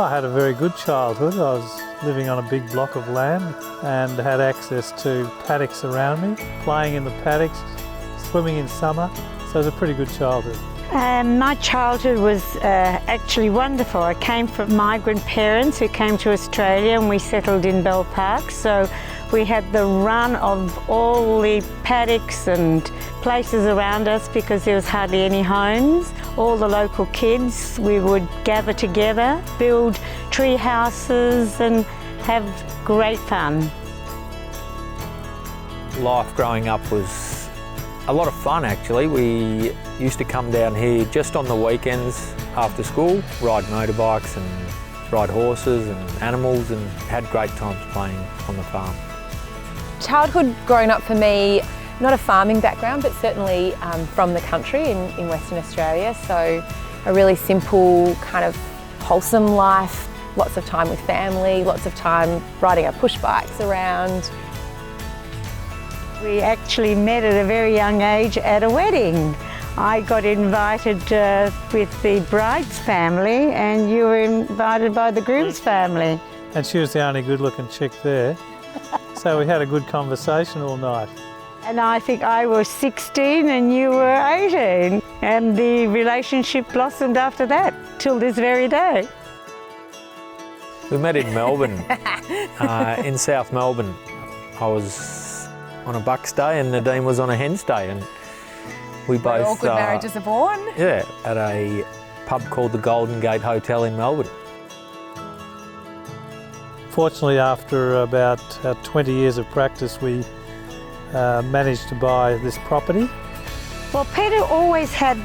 I had a very good childhood. I was living on a big block of land and had access to paddocks around me, playing in the paddocks, swimming in summer, so it was a pretty good childhood. My childhood was actually wonderful. I came from migrant parents who came to Australia and we settled in Bell Park, so we had the run of all the paddocks and places around us because there was hardly any homes. All the local kids, we would gather together, build tree houses and have great fun. Life growing up was a lot of fun actually. We used to come down here just on the weekends after school, ride motorbikes and ride horses and animals, and had great times playing on the farm. Childhood growing up for me, not a farming background, but certainly from the country in Western Australia. So a really simple, kind of wholesome life, lots of time with family, lots of time riding our push bikes around. We actually met at a very young age at a wedding. I got invited with the bride's family and you were invited by the groom's family. And she was the only good-looking chick there, so we had a good conversation all night. And I think I was 16 and you were 18. And the relationship blossomed after that, till this very day. We met in Melbourne, in South Melbourne. I was on a bucks day and Nadine was on a hens day, and we both... all good marriages are born. Yeah, at a pub called the Golden Gate Hotel in Melbourne. Fortunately, after about 20 years of practice, we managed to buy this property. Well, Peter always had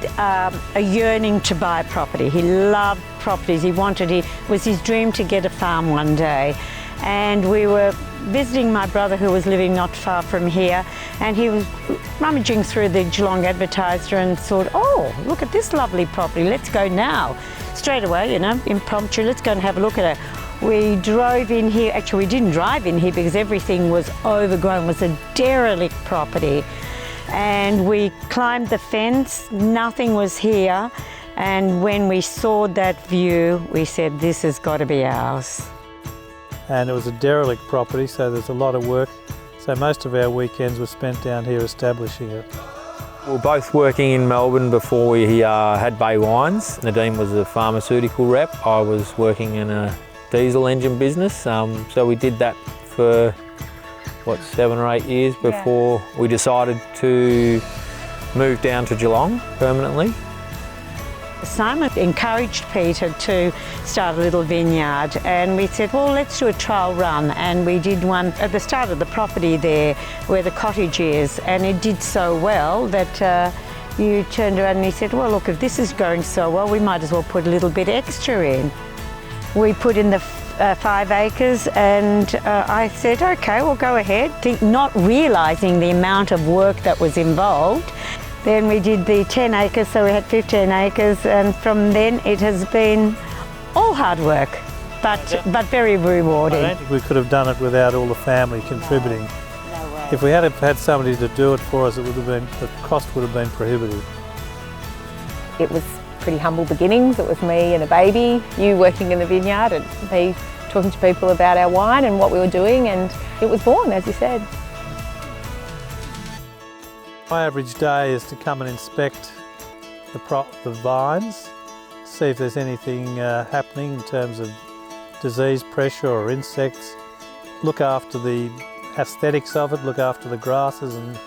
a yearning to buy property. He loved properties. It was his dream to get a farm one day. And we were visiting my brother who was living not far from here, and he was rummaging through the Geelong Advertiser and thought, oh, look at this lovely property, let's go now. Straight away, you know, impromptu, let's go and have a look at it. We drove in here, actually we didn't drive in here because everything was overgrown, it was a derelict property. And we climbed the fence, nothing was here, and when we saw that view, we said, this has got to be ours. And it was a derelict property, so there's a lot of work. So most of our weekends were spent down here establishing it. We were both working in Melbourne before we had BAIE Wines. Nadine was a pharmaceutical rep. I was working in a diesel engine business. So we did that for, what, 7 or 8 years before we decided to move down to Geelong permanently. Simon encouraged Peter to start a little vineyard, and we said, well, let's do a trial run, and we did one at the start of the property there where the cottage is, and it did so well that you turned around and he said, well, look, if this is going so well, we might as well put a little bit extra in. We put in the 5 acres, and I said, okay, we'll go ahead, not realising the amount of work that was involved. Then we did the 10 acres, so we had 15 acres, and from then it has been all hard work, but very rewarding. I don't think we could have done it without all the family contributing. No way. If we had had somebody to do it for us, it would have been, the cost would have been prohibitive. It was pretty humble beginnings. It was me and a baby, you working in the vineyard and me talking to people about our wine and what we were doing, and it was born, as you said. My average day is to come and inspect the vines, see if there's anything happening in terms of disease pressure or insects, look after the aesthetics of it, look after the grasses and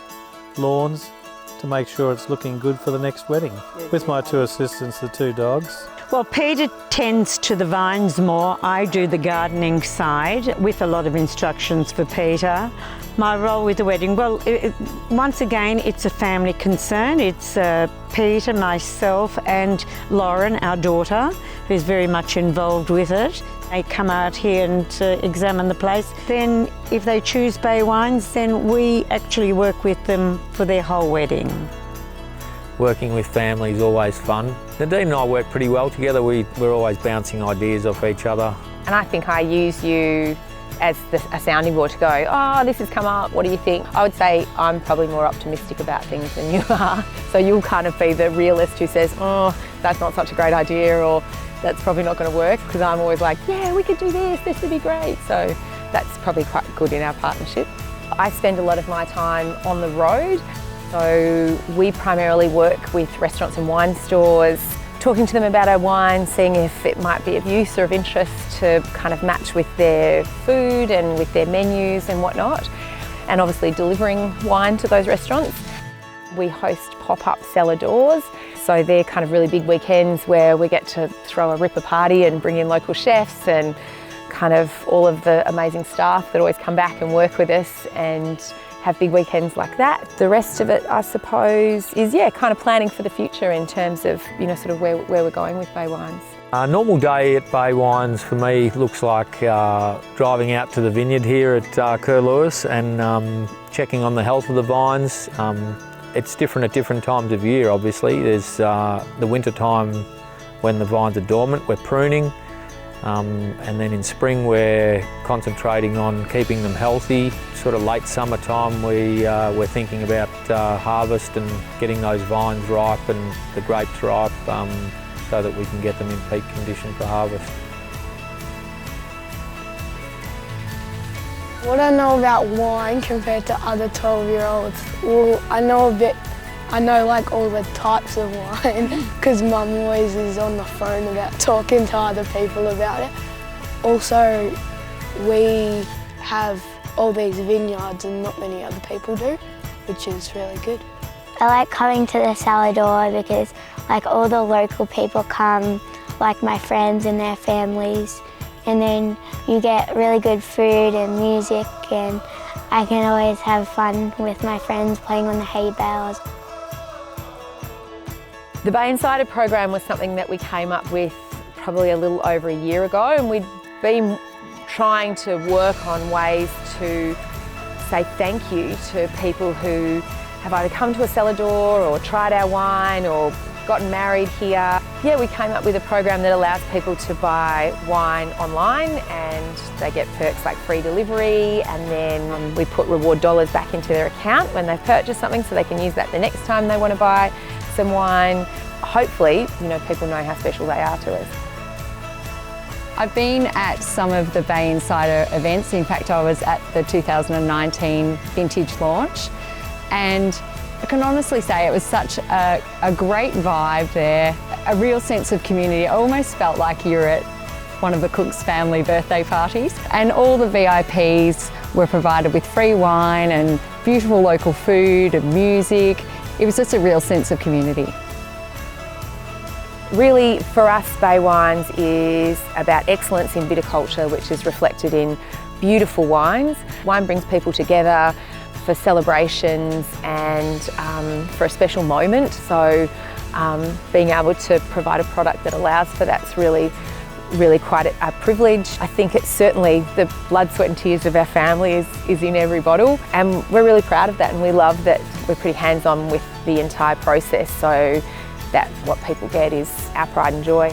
lawns to make sure it's looking good for the next wedding. With my 2 assistants, the 2 dogs. Well, Peter tends to the vines more. I do the gardening side with a lot of instructions for Peter. My role with the wedding, well, once again, it's a family concern. It's Peter, myself and Lauren, our daughter, who's very much involved with it. They come out here and examine the place. Then if they choose BAIE Wines, then we actually work with them for their whole wedding. Working with family is always fun. Nadine and I work pretty well together. We're always bouncing ideas off each other. And I think I use you as a sounding board to go, oh, this has come up, what do you think? I would say I'm probably more optimistic about things than you are. So you'll kind of be the realist who says, oh, that's not such a great idea, or that's probably not going to work, because I'm always like, yeah, we could do this would be great. So that's probably quite good in our partnership. I spend a lot of my time on the road. So we primarily work with restaurants and wine stores, talking to them about our wine, seeing if it might be of use or of interest to kind of match with their food and with their menus and whatnot. And obviously delivering wine to those restaurants. We host pop-up cellar doors. So they're kind of really big weekends where we get to throw a ripper party and bring in local chefs and kind of all of the amazing staff that always come back and work with us and have big weekends like that. The rest of it, I suppose, is kind of planning for the future in terms of, sort of where we're going with BAIE Wines. A normal day at BAIE Wines for me looks like driving out to the vineyard here at Curlewis and checking on the health of the vines. It's different at different times of year, obviously. There's the winter time when the vines are dormant, we're pruning. And then in spring we're concentrating on keeping them healthy. Sort of late summertime we're thinking about harvest and getting those vines ripe and the grapes ripe so that we can get them in peak condition for harvest. What I know about wine compared to other 12-year-olds, well, I know like all the types of wine because Mum always is on the phone about talking to other people about it. Also, we have all these vineyards and not many other people do, which is really good. I like coming to the cellar door because like all the local people come, like my friends and their families, and then you get really good food and music, and I can always have fun with my friends playing on the hay bales. The BAIE Insider program was something that we came up with probably a little over a year ago, and we'd been trying to work on ways to say thank you to people who have either come to a cellar door or tried our wine or gotten married here. Yeah, we came up with a program that allows people to buy wine online and they get perks like free delivery, and then we put reward dollars back into their account when they've purchased something so they can use that the next time they want to buy some wine. Hopefully, people know how special they are to us. I've been at some of the BAIE Insider events. In fact, I was at the 2019 vintage launch, and I can honestly say it was such a great vibe there, a real sense of community. I almost felt like you're at one of the Cook's family birthday parties, and all the VIPs were provided with free wine and beautiful local food and music. It was just a real sense of community. Really, for us, BAIE Wines is about excellence in viticulture, which is reflected in beautiful wines. Wine brings people together for celebrations and for a special moment. So being able to provide a product that allows for that's really quite a privilege. I think it's certainly the blood, sweat and tears of our family is in every bottle, and we're really proud of that, and we love that we're pretty hands-on with the entire process, so that what people get is our pride and joy.